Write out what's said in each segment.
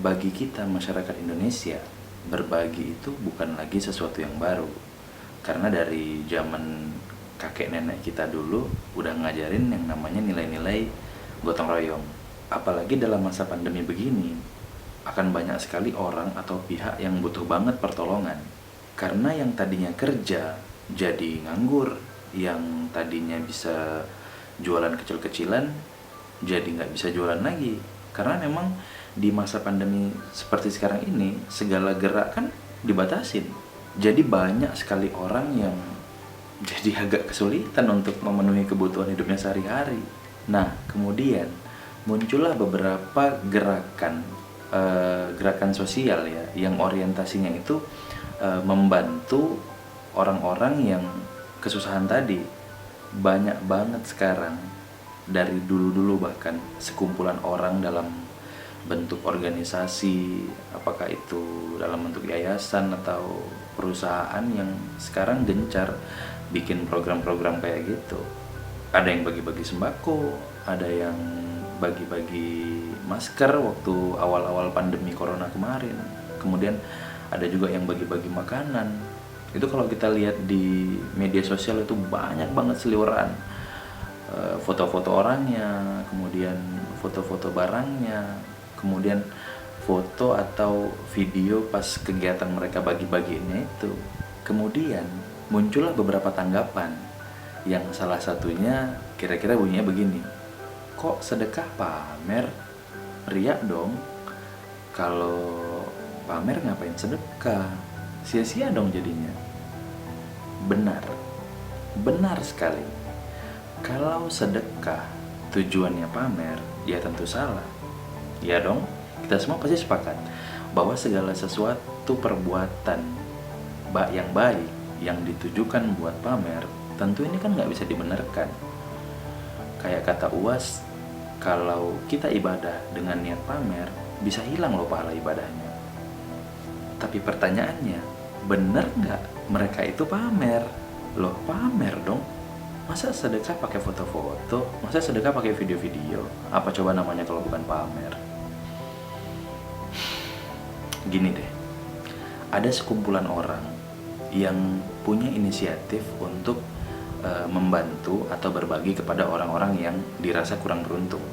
bagi kita masyarakat Indonesia, berbagi itu bukan lagi sesuatu yang baru. Karena dari zaman kakek nenek kita dulu udah ngajarin yang namanya nilai-nilai gotong royong. Apalagi dalam masa pandemi begini, akan banyak sekali orang atau pihak yang butuh banget pertolongan. Karena yang tadinya kerja jadi nganggur, yang tadinya bisa jualan kecil-kecilan jadi nggak bisa jualan lagi. Karena memang di masa pandemi seperti sekarang ini, segala gerak kan dibatasin. Jadi banyak sekali orang yang jadi agak kesulitan untuk memenuhi kebutuhan hidupnya sehari-hari. Nah, kemudian muncullah beberapa gerakan sosial ya, yang orientasinya itu membantu orang-orang yang kesusahan tadi. Banyak banget sekarang, dari dulu-dulu bahkan, sekumpulan orang dalam bentuk organisasi, apakah itu dalam bentuk yayasan atau perusahaan yang sekarang gencar bikin program-program kayak gitu. Ada yang bagi-bagi sembako, ada yang bagi-bagi masker waktu awal-awal pandemi corona kemarin. Kemudian ada juga yang bagi-bagi makanan. Itu kalau kita lihat di media sosial itu banyak banget seliweran foto-foto orangnya, kemudian foto-foto barangnya, kemudian foto atau video pas kegiatan mereka bagi-baginya itu. Kemudian muncullah beberapa tanggapan, yang salah satunya kira-kira bunyinya begini: kok sedekah pamer? Riak dong. Kalau pamer ngapain sedekah? Sia-sia dong jadinya. Benar, benar sekali. Kalau sedekah tujuannya pamer, ya tentu salah. Ya dong, kita semua pasti sepakat bahwa segala sesuatu perbuatan yang baik yang ditujukan buat pamer, tentu ini kan nggak bisa dibenarkan. Kayak kata UAS, kalau kita ibadah dengan niat pamer, bisa hilang loh pahala ibadahnya. Tapi pertanyaannya, bener nggak mereka itu pamer? Loh, pamer dong. Masa sedekah pakai foto-foto? Masa sedekah pakai video-video? Apa coba namanya kalau bukan pamer? Gini deh, ada sekumpulan orang yang punya inisiatif untuk membantu atau berbagi kepada orang-orang yang dirasa kurang beruntung.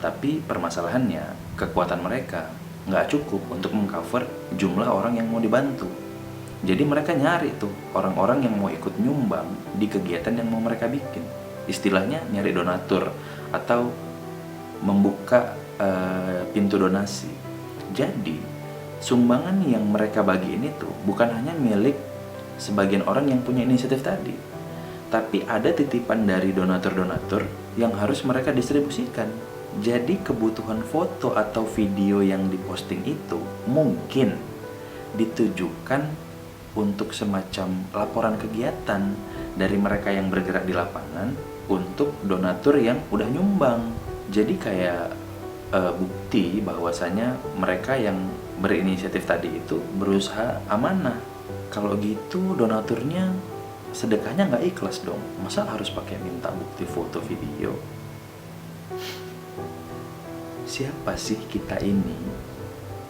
Tapi permasalahannya, kekuatan mereka nggak cukup untuk mengcover jumlah orang yang mau dibantu. Jadi mereka nyari tuh orang-orang yang mau ikut nyumbang di kegiatan yang mau mereka bikin. Istilahnya nyari donatur atau membuka pintu donasi. Jadi sumbangan yang mereka bagi ini tuh bukan hanya milik sebagian orang yang punya inisiatif tadi, tapi ada titipan dari donatur-donatur yang harus mereka distribusikan. Jadi kebutuhan foto atau video yang diposting itu mungkin ditujukan untuk semacam laporan kegiatan dari mereka yang bergerak di lapangan untuk donatur yang udah nyumbang. Jadi kayak bukti bahwasanya mereka yang berinisiatif tadi itu berusaha amanah. Kalau gitu donaturnya sedekahnya nggak ikhlas dong. Masa harus pakai minta bukti foto video? Siapa sih kita ini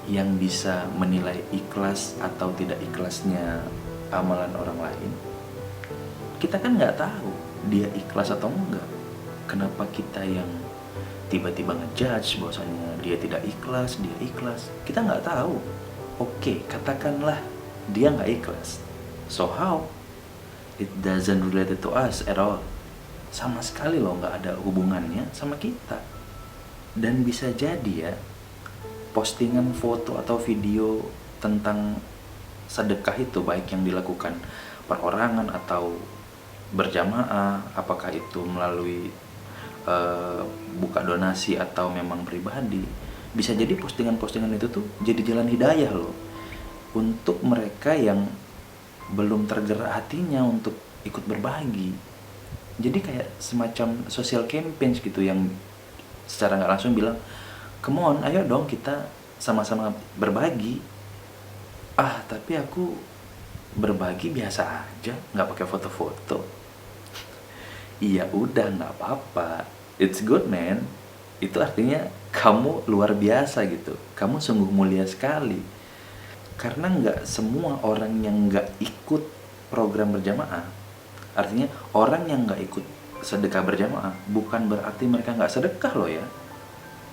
yang bisa menilai ikhlas atau tidak ikhlasnya amalan orang lain? Kita kan nggak tahu dia ikhlas atau enggak. Kenapa kita yang tiba-tiba ngejudge bahwasanya dia tidak ikhlas, dia ikhlas? Kita nggak tahu. Oke, katakanlah dia nggak ikhlas. So how? It doesn't relate to us at all. Sama sekali loh nggak ada hubungannya sama kita. Dan bisa jadi ya, postingan foto atau video tentang sedekah itu, baik yang dilakukan perorangan atau berjamaah, apakah itu melalui buka donasi atau memang pribadi, bisa jadi postingan-postingan itu tuh jadi jalan hidayah loh untuk mereka yang belum tergerak hatinya untuk ikut berbagi. Jadi kayak semacam social campaign gitu yang secara nggak langsung bilang, come on, ayo dong kita sama-sama berbagi. Ah, tapi aku berbagi biasa aja, nggak pakai foto-foto. Iya udah, nggak apa-apa, it's good man. itu artinya kamu luar biasa gitu, kamu sungguh mulia sekali. Karena nggak semua orang yang nggak ikut program berjamaah, artinya orang yang nggak ikut sedekah berjamaah bukan berarti mereka nggak sedekah loh ya.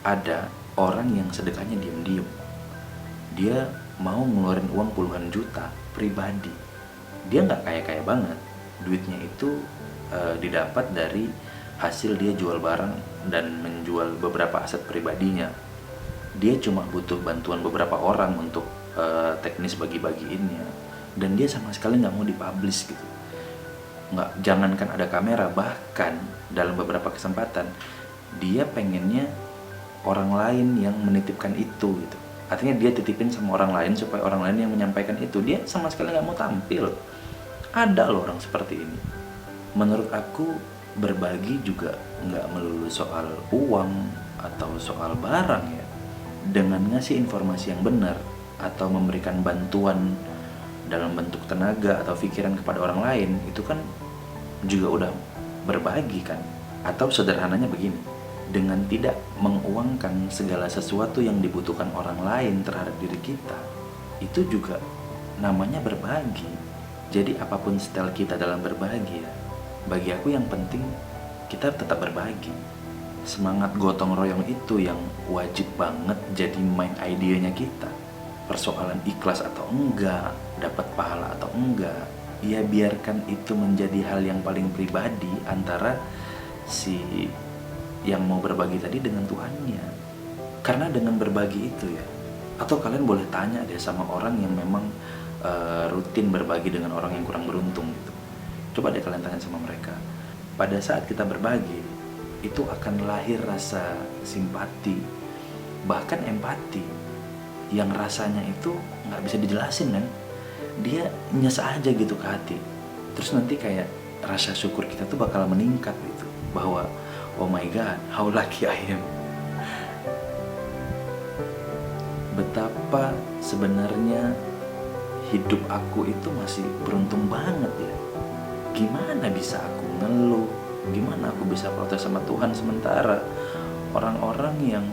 Ada orang yang sedekahnya diem-diem, dia mau ngeluarin uang puluhan juta pribadi, dia nggak kaya-kaya banget, duitnya itu didapat dari hasil dia jual barang dan menjual beberapa aset pribadinya. Dia cuma butuh bantuan beberapa orang untuk teknis bagi-bagiinnya, dan dia sama sekali nggak mau dipublish gitu. Nggak, jangankan ada kamera, bahkan dalam beberapa kesempatan dia pengennya orang lain yang menitipkan itu gitu. Artinya dia titipin sama orang lain supaya orang lain yang menyampaikan itu. Dia sama sekali nggak mau tampil. Ada loh orang seperti ini. Menurut aku berbagi juga nggak melulu soal uang atau soal barang ya. Dengan ngasih informasi yang benar atau memberikan bantuan dalam bentuk tenaga atau pikiran kepada orang lain, itu kan juga udah berbagi kan. Atau sederhananya begini, dengan tidak menguangkan segala sesuatu yang dibutuhkan orang lain terhadap diri kita, itu juga namanya berbagi. Jadi apapun style kita dalam berbagi ya, bagi aku yang penting kita tetap berbagi. Semangat gotong royong itu yang wajib banget jadi main idenya kita. Persoalan ikhlas atau enggak, dapat pahala atau enggak, ya biarkan itu menjadi hal yang paling pribadi antara si yang mau berbagi tadi dengan Tuhannya. Karena dengan berbagi itu ya, atau kalian boleh tanya deh sama orang yang memang rutin berbagi dengan orang yang kurang beruntung gitu. Coba deh kalian tanya sama mereka, pada saat kita berbagi itu akan lahir rasa simpati, bahkan empati, yang rasanya itu nggak bisa dijelasin kan. Dia nyes aja gitu ke hati. Terus nanti kayak rasa syukur kita tuh bakal meningkat gitu, bahwa oh my god, how lucky I am. Betapa sebenarnya hidup aku itu masih beruntung banget ya. Gimana bisa aku ngeluh, gimana aku bisa protes sama Tuhan, sementara orang-orang yang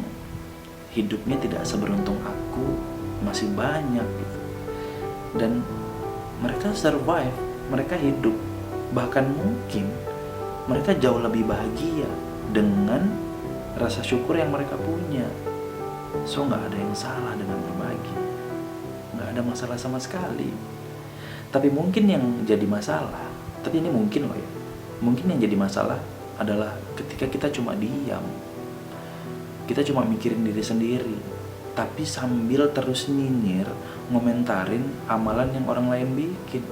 hidupnya tidak seberuntung aku masih banyak gitu. Dan mereka survive, mereka hidup, bahkan mungkin mereka jauh lebih bahagia dengan rasa syukur yang mereka punya. So gak ada yang salah dengan berbagi, gak ada masalah sama sekali. Tapi mungkin yang jadi masalah, tapi ini mungkin loh ya, mungkin yang jadi masalah adalah ketika kita cuma diam, kita cuma mikirin diri sendiri, tapi sambil terus nyinyir, ngomentarin amalan yang orang lain bikin.